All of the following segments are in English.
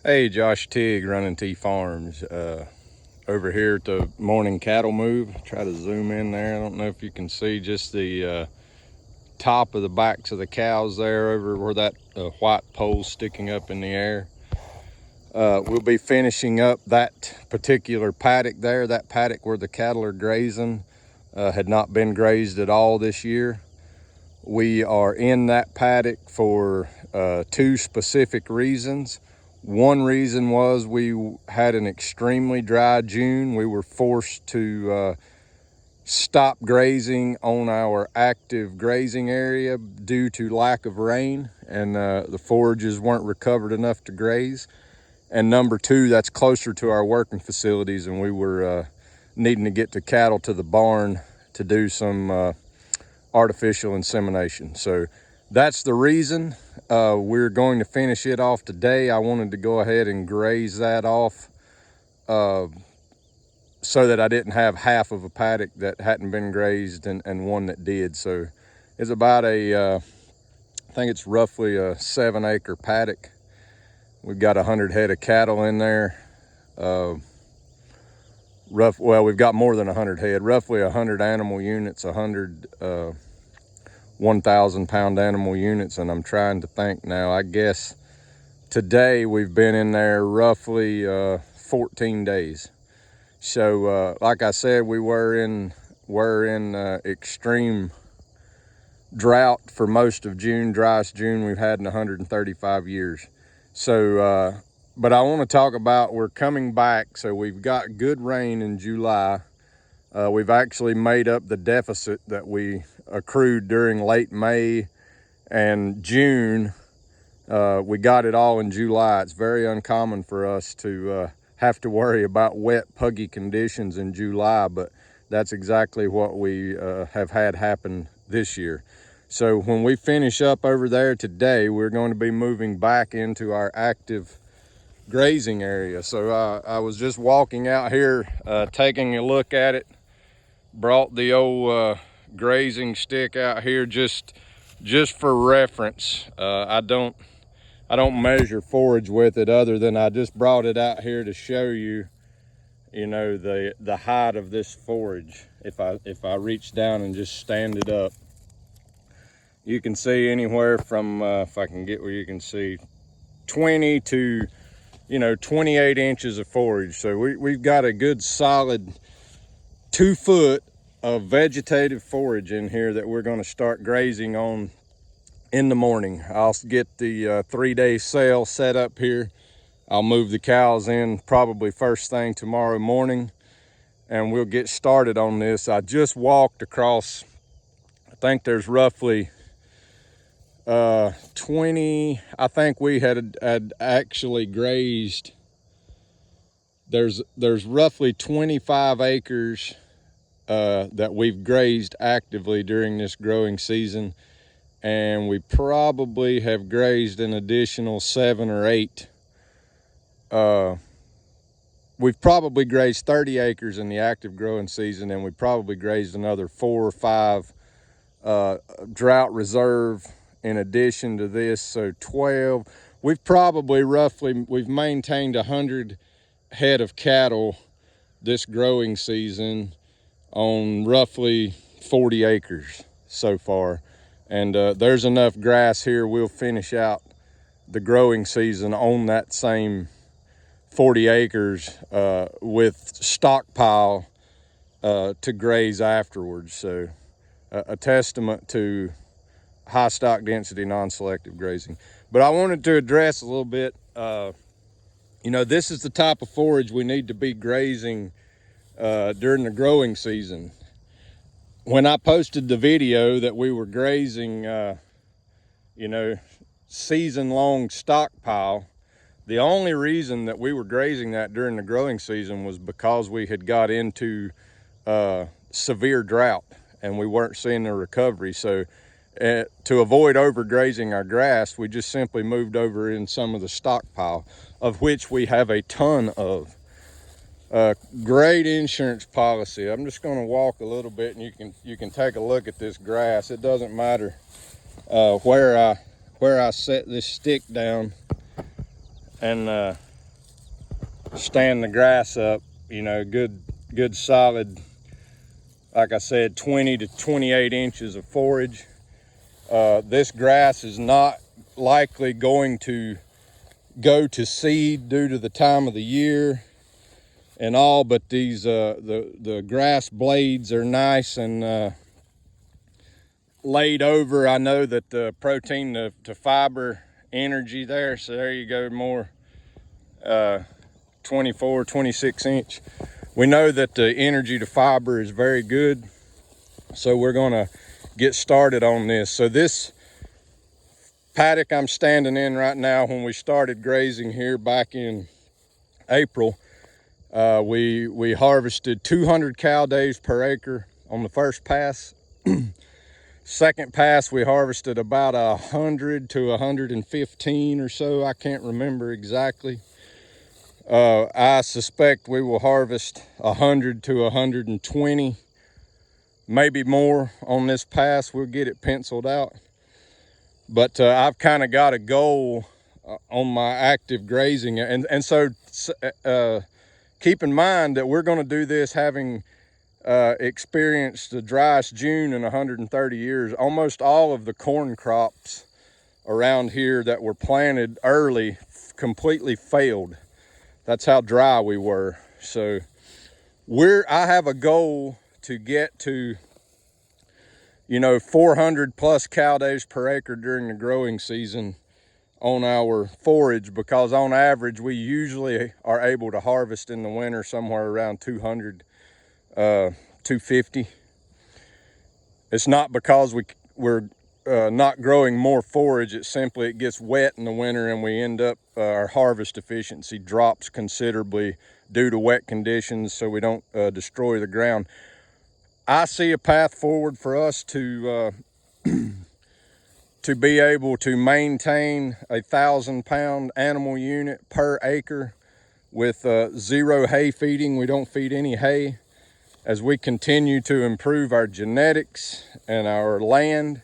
Hey, Josh Tigg, running T Farms. Over here at the morning cattle move. Try to zoom in there. I don't know if you can see just the top of the backs of the cows there over where that white pole's sticking up in the air. We'll be finishing up that particular paddock there. That paddock where the cattle are grazing had not been grazed at all this year. We are in that paddock for two specific reasons. One reason was we had an extremely dry June. We were forced to stop grazing on our active grazing area due to lack of rain, and the forages weren't recovered enough to graze. And number two, that's closer to our working facilities, and we were needing to get the cattle to the barn to do some artificial insemination. So that's the reason. We're going to finish it off today. I wanted to go ahead and graze that off so that I didn't have half of a paddock that hadn't been grazed and one that did. So it's about I think it's roughly a 7-acre paddock. We've got 100 head of cattle in there. Well, we've got more than 100 head, roughly 100 animal units, 100 1,000 pound animal units, and I'm trying to think now. I guess today we've been in there roughly 14 days. So like I said, we were in extreme drought for most of June, driest June we've had in 135 years. So but I want to talk about, we're coming back. So we've got good rain in July. We've actually made up the deficit that we accrued during late May and June. We got it all in July. It's very uncommon for us to have to worry about wet, puggy conditions in July, but that's exactly what we have had happen this year. So when we finish up over there today, we're going to be moving back into our active grazing area. So I was just walking out here, taking a look at it. Brought the old grazing stick out here just for reference. I don't measure forage with it, other than I just brought it out here to show you, the height of this forage. If I reach down and just stand it up, you can see anywhere from if I can get where you can see 20 to 28 inches of forage. So we've got a good solid 2 foot of vegetative forage in here that we're going to start grazing on in the morning. I'll get the 3-day sale set up here. I'll move the cows in probably first thing tomorrow morning, and we'll get started on this. I just walked across, I think there's roughly 20, I think we had actually grazed, there's roughly 25 acres that we've grazed actively during this growing season, and we probably have grazed an additional 7 or 8. We've probably grazed 30 acres in the active growing season, and we probably grazed another 4 or 5 drought reserve in addition to this, so 12. We've maintained 100 head of cattle this growing season on roughly 40 acres so far, and there's enough grass here. We'll finish out the growing season on that same 40 acres with stockpile to graze afterwards. So a testament to high stock density non-selective grazing. But I wanted to address a little bit, this is the type of forage we need to be grazing during the growing season. When I posted the video that we were grazing, season-long stockpile, the only reason that we were grazing that during the growing season was because we had got into severe drought and we weren't seeing the recovery. So to avoid overgrazing our grass, we just simply moved over in some of the stockpile, of which we have a ton of. Great insurance policy. I'm just going to walk a little bit, and you can take a look at this grass. It doesn't matter where I set this stick down, and stand the grass up, you know, good solid, like I said, 20 to 28 inches of forage. This grass is not likely going to go to seed due to the time of the year and all, but these the grass blades are nice and laid over. I know that the protein to fiber energy there, so there you go, more 24, 26 inch. We know that the energy to fiber is very good, so we're gonna get started on this. So this paddock I'm standing in right now, when we started grazing here back in April, we harvested 200 cow days per acre on the first pass. Second pass, we harvested about 100 to 115 or so. I can't remember exactly. I suspect we will harvest 100 to 120, maybe more on this pass. We'll get it penciled out. But I've kind of got a goal on my active grazing. And so keep in mind that we're going to do this having experienced the driest June in 130 years. Almost all of the corn crops around here that were planted early completely failed. That's how dry we were. So I have a goal to get to, you know, 400 plus cow days per acre during the growing season on our forage, because on average we usually are able to harvest in the winter somewhere around 200, 250. It's not because we're not growing more forage. It's simply it gets wet in the winter and we end up, our harvest efficiency drops considerably due to wet conditions, so we don't destroy the ground. I see a path forward for us to be able to maintain 1,000-pound animal unit per acre with zero hay feeding. We don't feed any hay. As we continue to improve our genetics and our land,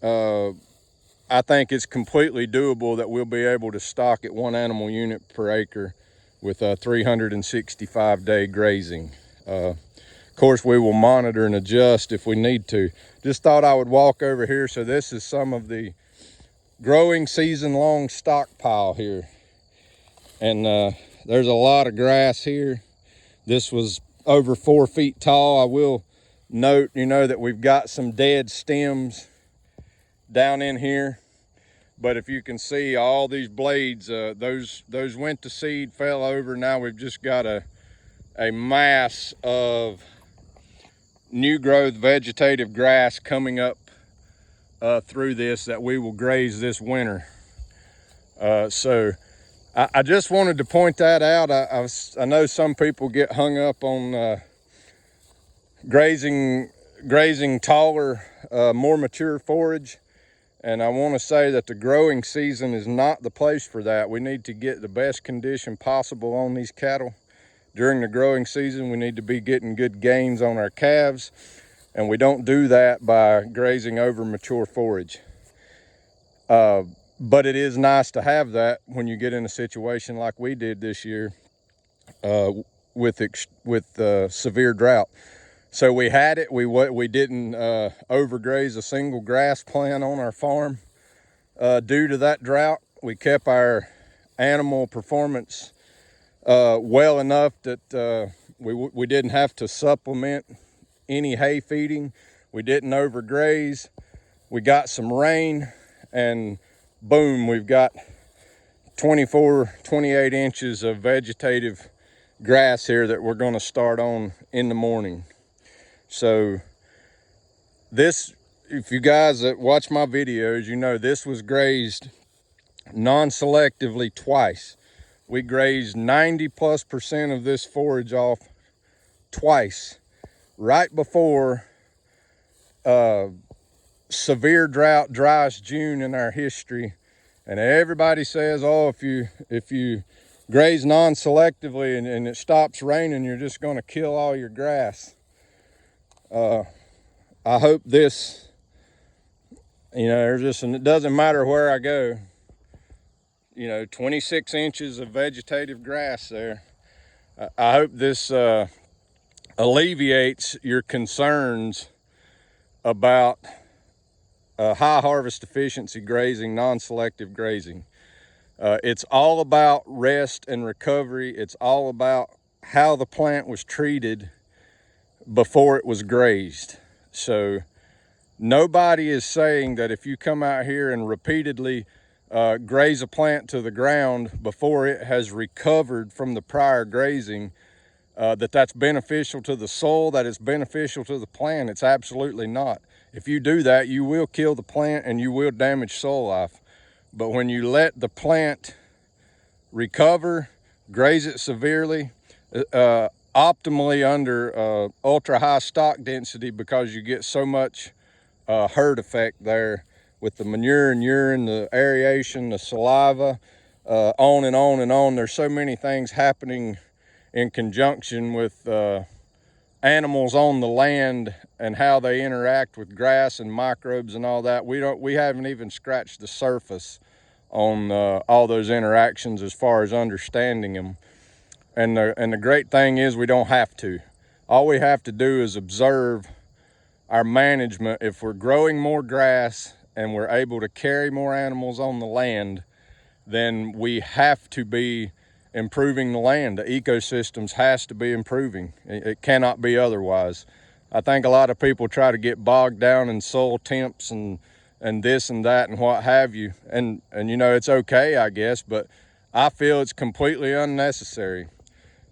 I think it's completely doable that we'll be able to stock at 1 animal unit per acre with 365-day grazing. Of course, we will monitor and adjust if we need to. Just thought I would walk over here. So this is some of the growing season long stockpile here. And there's a lot of grass here. This was over 4 feet tall. I will note, you know, that we've got some dead stems down in here. But if you can see all these blades, those went to seed, fell over. Now we've just got a mass of new growth vegetative grass coming up through this that we will graze this winter. So I just wanted to point that out. I know some people get hung up on grazing taller, more mature forage. And I want to say that the growing season is not the place for that. We need to get the best condition possible on these cattle. During the growing season, we need to be getting good gains on our calves, and we don't do that by grazing over mature forage. But it is nice to have that when you get in a situation like we did this year with severe drought. So we had it. We didn't overgraze a single grass plant on our farm due to that drought. We kept our animal performance well enough that we didn't have to supplement any hay feeding. We didn't overgraze. We got some rain, and boom, we've got 24, 28 inches of vegetative grass here that we're going to start on in the morning. So this, if you guys that watch my videos, you know this was grazed non-selectively twice. We grazed 90+% of this forage off twice, right before severe drought, driest June in our history. And everybody says, oh, if you graze non-selectively and it stops raining, you're just going to kill all your grass. I hope this, you know, and it doesn't matter where I go. you know, 26 inches of vegetative grass there. I hope this alleviates your concerns about high harvest efficiency grazing, non-selective grazing. It's all about rest and recovery. It's all about how the plant was treated before it was grazed. So nobody is saying that if you come out here and repeatedly graze a plant to the ground before it has recovered from the prior grazing, that's beneficial to the soil, that it's beneficial to the plant. It's absolutely not. If you do that, you will kill the plant and you will damage soil life. But when you let the plant recover, graze it severely, optimally under ultra high stock density, because you get so much herd effect there with the manure and urine, the aeration, the saliva, on and on and on. There's so many things happening in conjunction with animals on the land and how they interact with grass and microbes and all that. We haven't even scratched the surface on all those interactions as far as understanding them. And the great thing is we don't have to. All we have to do is observe our management. If we're growing more grass and we're able to carry more animals on the land, then we have to be improving the land. The ecosystems has to be improving. It cannot be otherwise. I think a lot of people try to get bogged down in soil temps and this and that and what have you. And you know, it's okay, I guess, but I feel it's completely unnecessary.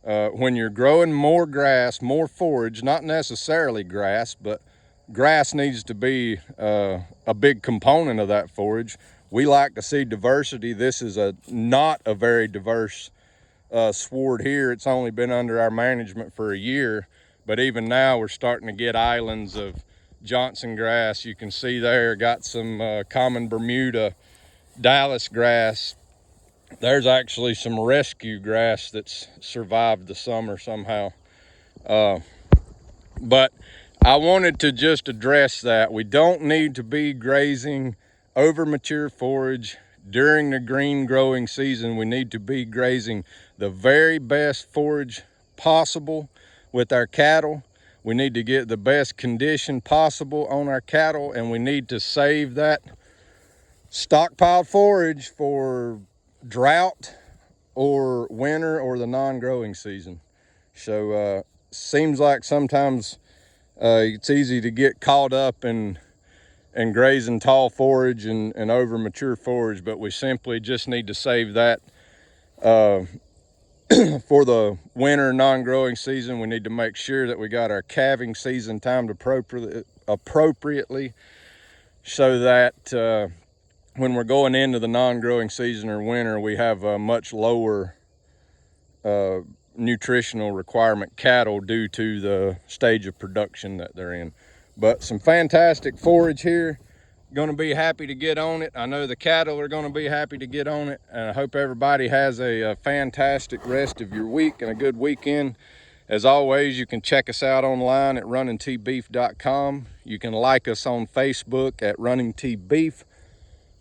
When you're growing more grass, more forage, not necessarily grass, but grass needs to be a big component of that forage. We like to see diversity. This is not a very diverse sward here. It's only been under our management for a year, but even now we're starting to get islands of Johnson grass. You can see there, got some common Bermuda, Dallas grass. There's actually some rescue grass that's survived the summer somehow. But I wanted to just address that. We don't need to be grazing over mature forage during the green growing season. We need to be grazing the very best forage possible with our cattle. We need to get the best condition possible on our cattle, and we need to save that stockpile forage for drought or winter or the non-growing season. So seems like sometimes it's easy to get caught up in grazing tall forage and over mature forage, but we simply just need to save that for the winter non-growing season. We need to make sure that we got our calving season timed appropriately so that when we're going into the non-growing season or winter, we have a much lower nutritional requirement cattle due to the stage of production that they're in. But some fantastic forage here. Going to be happy to get on it. I know the cattle are going to be happy to get on it, and I hope everybody has a fantastic rest of your week and a good weekend. As always, you can check us out online at runningtbeef.com. You can like us on Facebook at runningtbeef.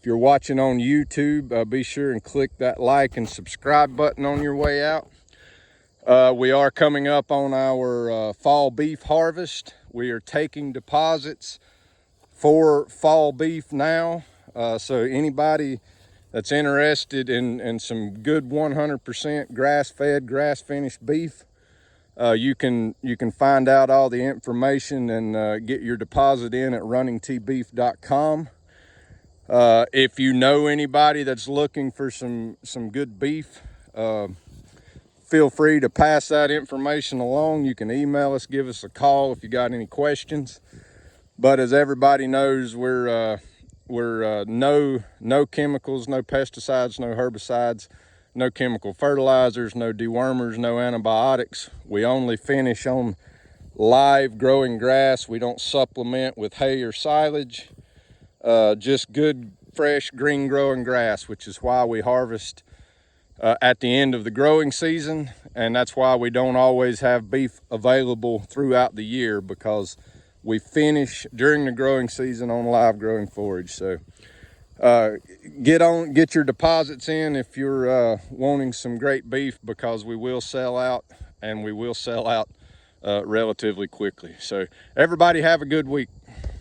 If you're watching on YouTube, be sure and click that like and subscribe button on your way out. We are coming up on our fall beef harvest. We are taking deposits for fall beef now. So anybody that's interested in some good 100% grass-fed, grass-finished beef, you can find out all the information and get your deposit in at runningtbeef.com. If you know anybody that's looking for some good beef, feel free to pass that information along. You can email us, give us a call if you got any questions. But as everybody knows, we're no chemicals, no pesticides, no herbicides, no chemical fertilizers, no dewormers, no antibiotics. We only finish on live growing grass. We don't supplement with hay or silage. Just good, fresh, green growing grass, which is why we harvest at the end of the growing season. And that's why we don't always have beef available throughout the year, because we finish during the growing season on live growing forage. So get your deposits in if you're wanting some great beef, because we will sell out, and we will sell out relatively quickly. So everybody have a good week.